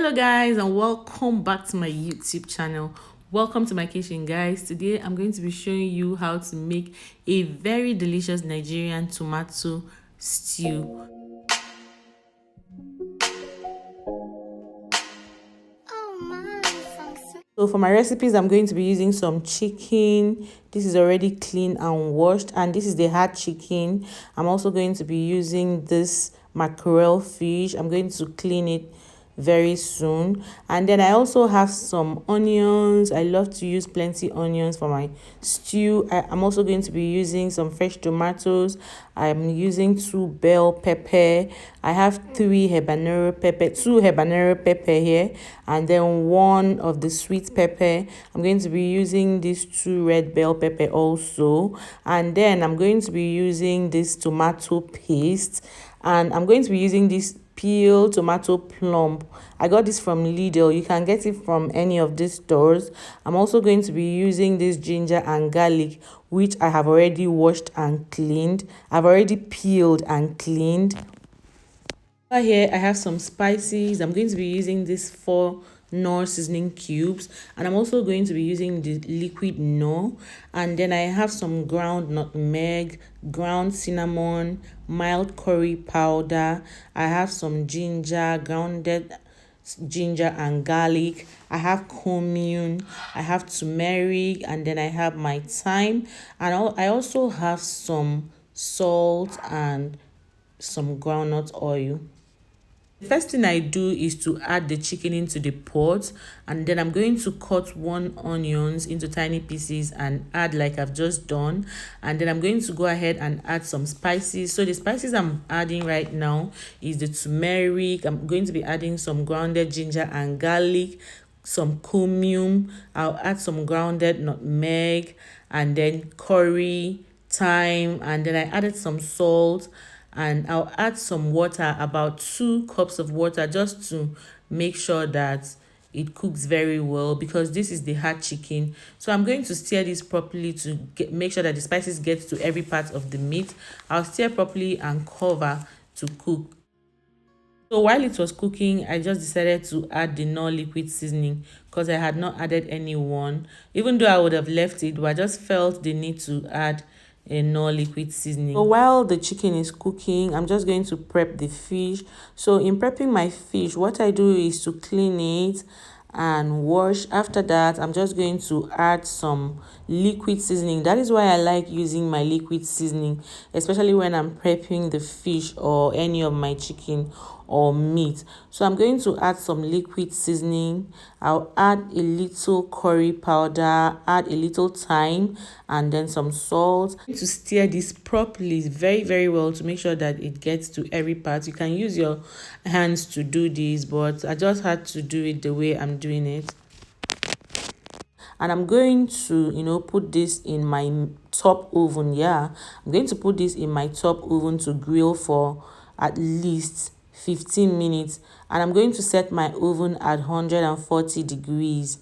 Hello guys, and welcome back to my YouTube channel. Welcome to my kitchen, guys. Today I'm going to be showing you how to make a very delicious Nigerian tomato stew. So for my recipes, I'm going to be using some chicken. This is already clean and washed, and this is the hard chicken. I'm also going to be using this mackerel fish. I'm going to clean it very soon. And then I also have some onions. I love to use plenty onions for my stew. I'm also going to be using some fresh tomatoes. I'm using 2 bell pepper. I have 2 habanero pepper here, and then 1 of the sweet pepper. I'm going to be using these 2 red bell pepper also, and then I'm going to be using this tomato paste, and I'm going to be using this peel tomato plump. I got this from Lidl. You can get it from any of these stores. I'm also going to be using this ginger and garlic, which I have already washed and cleaned. I've already peeled and cleaned. Over here I have some spices. I'm going to be using this 4 Knor seasoning cubes, and I'm also going to be using the liquid Knor. And then I have some ground nutmeg, ground cinnamon, mild curry powder. I have some ginger, grounded ginger and garlic. I have Cummin, I have turmeric, and then I have my thyme, and I also have some salt and some groundnut oil. The first thing I do is to add the chicken into the pot, and then I'm going to cut 1 onions into tiny pieces and add like I've just done. And then I'm going to go ahead and add some spices. So the spices I'm adding right now is the turmeric. I'm going to be adding some grounded ginger and garlic, some cumin. I'll add some grounded nutmeg, and then curry, thyme, and then I added some salt, and I'll add some water, about 2 cups of water, just to make sure that it cooks very well, because this is the hard chicken. So I'm going to stir this properly to make sure that the spices get to every part of the meat. I'll stir properly and cover to cook. So while it was cooking, I just decided to add the Knor liquid seasoning, because I had not added any one, even though I would have left it, but I just felt the need to add a Knor liquid seasoning. So while the chicken is cooking, I'm just going to prep the fish. So in prepping my fish, what I do is to clean it and wash. After that, I'm just going to add some liquid seasoning. That is why I like using my liquid seasoning, especially when I'm prepping the fish or any of my chicken or meat. So I'm going to add some liquid seasoning. I'll add a little curry powder, add a little thyme, and then some salt. To stir this properly very well to make sure that it gets to every part. You can use your hands to do this, but I just had to do it the way I'm doing it. And I'm going to put this in my top oven. I'm going to put this in my top oven to grill for at least 15 minutes, and I'm going to set my oven at 140 degrees.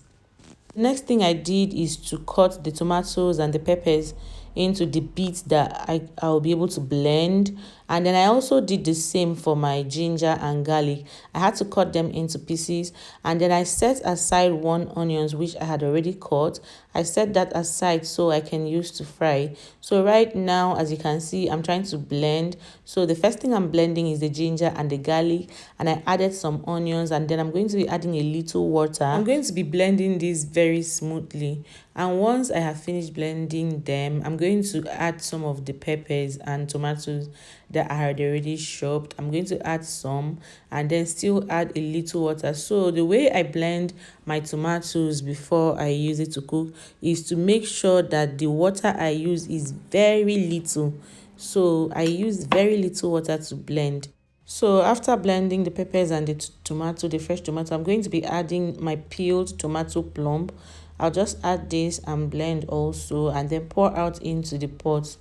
Next thing I did is to cut the tomatoes and the peppers into the bits that I'll be able to blend. And then I also did the same for my ginger and garlic. I had to cut them into pieces, and then I set aside 1 onions which I had already cut. I set that aside so I can use to fry. So right now, as you can see, I'm trying to blend. So the first thing I'm blending is the ginger and the garlic, and I added some onions, and then I'm going to be adding a little water. I'm going to be blending this very smoothly, and once I have finished blending them, I'm going to add some of the peppers and tomatoes that I had already chopped. I'm going to add some, and then still add a little water. So the way I blend my tomatoes before I use it to cook is to make sure that the water I use is very little. So I use very little water to blend. So after blending the peppers and the fresh tomato, I'm going to be adding my peeled tomato plump. I'll just add this and blend also, and then pour out into the pot.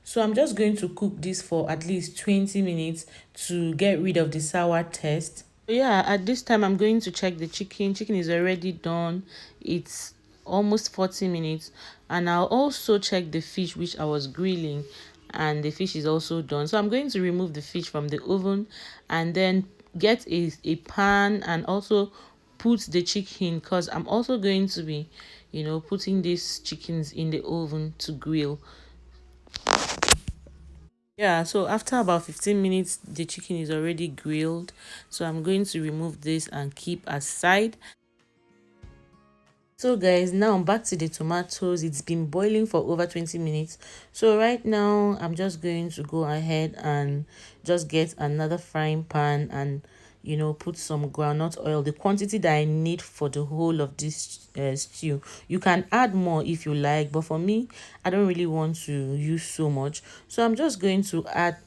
So I'm just going to cook this for at least 20 minutes to get rid of the sour taste. At this time I'm going to check the chicken. Chicken is already done. It's almost 40 minutes. And I'll also check the fish which I was grilling. and the fish is also done. So I'm going to remove the fish from the oven and then get a pan and also put the chicken, because I'm also going to be, putting these chickens in the oven to grill. Yeah, so after about 15 minutes, the chicken is already grilled. So I'm going to remove this and keep aside. So guys, now back to the tomatoes. It's been boiling for over 20 minutes. So right now, I'm just going to go ahead and just get another frying pan and, put some groundnut oil, the quantity that I need for the whole of this stew. You can add more if you like, but for me, I don't really want to use so much. So I'm just going to add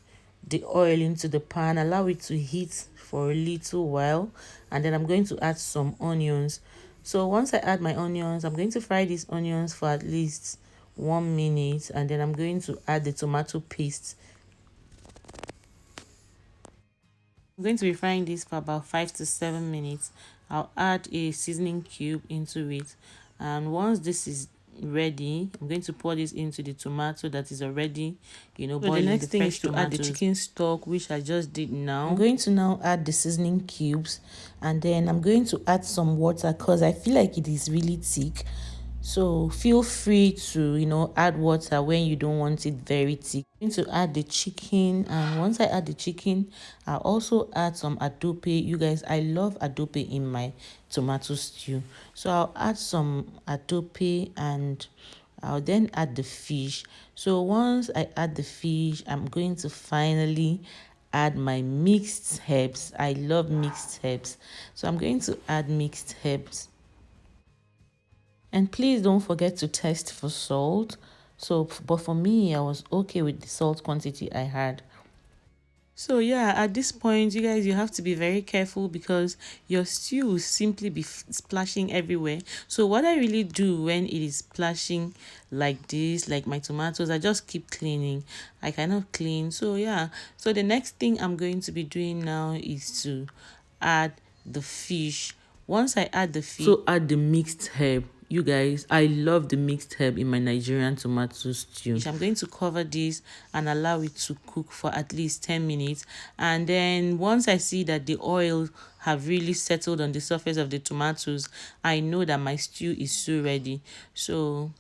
the oil into the pan, allow it to heat for a little while, and then I'm going to add some onions. So once I add my onions, I'm going to fry these onions for at least 1 minute, and then I'm going to add the tomato paste. I'm going to be frying this for about 5 to 7 minutes. I'll add a seasoning cube into it, and once this is ready, I'm going to pour this into the tomato that is already, boiling. The next thing is to add the chicken stock, which I just did now. I'm going to now add the seasoning cubes, and then I'm going to add some water because I feel like it is really thick. So feel free to, add water when you don't want it very thick. I'm going to add the chicken, and once I add the chicken, I'll also add some adobe. You guys, I love adobe in my tomato stew. So I'll add some adobe and I'll then add the fish. So once I add the fish, I'm going to finally add my mixed herbs. I love mixed herbs. So I'm going to add mixed herbs. And please don't forget to test for salt. So, but for me, I was okay with the salt quantity I had. So yeah, at this point, you guys, you have to be very careful because your stew will simply be splashing everywhere. So what I really do when it is splashing like this, like my tomatoes, I just keep cleaning. I cannot clean. So yeah, so the next thing I'm going to be doing now is to add the fish. Once I add the fish, so add the mixed herb. You guys, I love the mixed herb in my Nigerian tomato stew. I'm going to cover this and allow it to cook for at least 10 minutes. And then once I see that the oil have really settled on the surface of the tomatoes, I know that my stew is so ready. So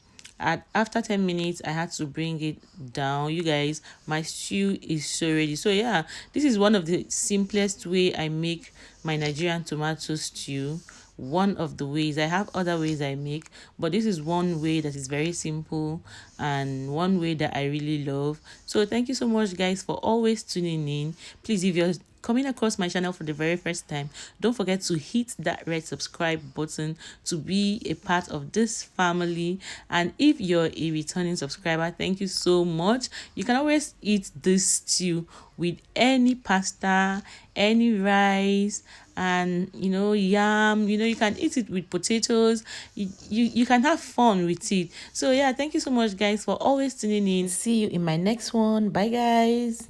after 10 minutes, I had to bring it down. You guys, my stew is so ready. So yeah, this is one of the simplest way I make my Nigerian tomato stew. One of the ways. I have other ways I make, but this is one way that is very simple and one way that I really love. So thank you so much guys for always tuning in. Please, if you're coming across my channel for the very first time, don't forget to hit that red subscribe button to be a part of this family. And if you're a returning subscriber, thank you so much. You can always eat this stew with any pasta, any rice, and yam. You can eat it with potatoes. You can have fun with it. So yeah, thank you so much guys for always tuning in. See you in my next one. Bye guys.